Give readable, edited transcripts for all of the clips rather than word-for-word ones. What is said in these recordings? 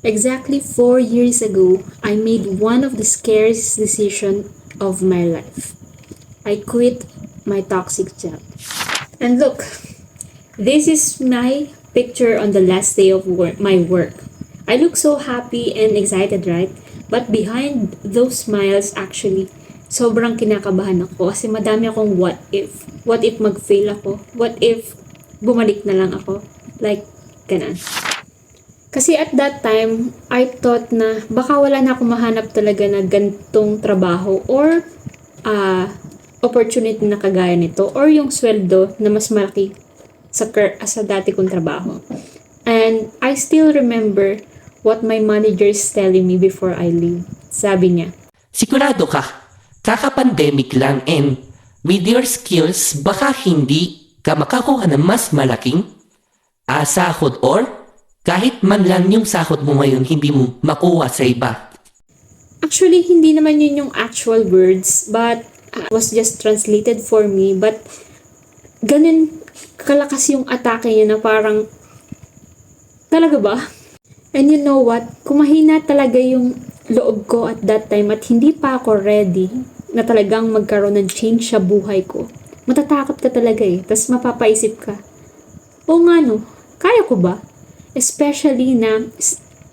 Exactly 4 years ago, I made one of the scariest decisions of my life. I quit my toxic job. And look, this is my picture on the last day of my work. I look so happy and excited, right? But behind those smiles, actually, sobrang kinakabahan ako kasi madami akong what if. What if mag-fail ako? What if bumalik na lang ako? Like, ganun. Kasi at that time, I thought na baka wala na akong mahanap talaga na gantong trabaho or opportunity na kagaya nito or yung sweldo na mas malaki sa dati kong trabaho. And I still remember what my manager is telling me before I leave. Sabi niya, Sigurado ka, kaka-pandemic lang and with your skills, baka hindi ka makakuha ng mas malaking sahod or kahit man lang yung sahod mo ngayon hindi mo makuha sa iba. actually, hindi naman yun yung actual words, but it was just translated for me. But ganun kalakas yung atake niya na parang, talaga ba? And you know what? Kung mahina talaga yung loob ko at that time at hindi pa ako ready na talagang magkaroon ng change sa buhay ko, matatakot ka talaga eh. Tapos mapapaisip ka, o nga no, kaya ko ba? Especially na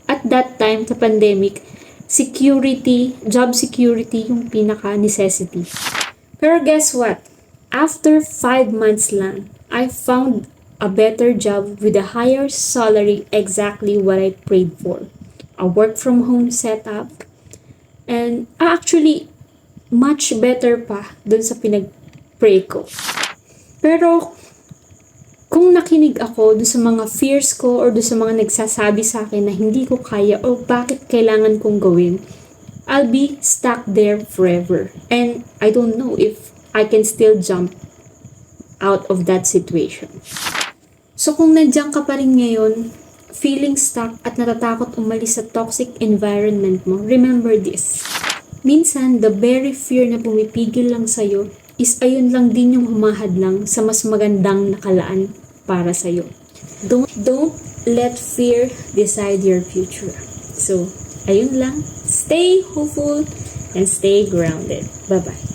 at that time sa pandemic, job security yung pinaka-necessity. Pero guess what? After 5 months lang, I found a better job with a higher salary, exactly what I prayed for. A work from home setup. And actually, much better pa dun sa pinag-pray ko. Pero kung nakinig ako doon sa mga fears ko or doon sa mga nagsasabi sa akin na hindi ko kaya o bakit kailangan kong gawin, I'll be stuck there forever. And I don't know if I can still jump out of that situation. So kung nandiyan ka pa rin ngayon, feeling stuck at natatakot umalis sa toxic environment mo, remember this. Minsan, the very fear na pumipigil lang sa'yo is ayun lang din yung humahadlang sa mas magandang nakalaan para sa'yo. Don't let fear decide your future. So, ayun lang. Stay hopeful and stay grounded. Bye-bye.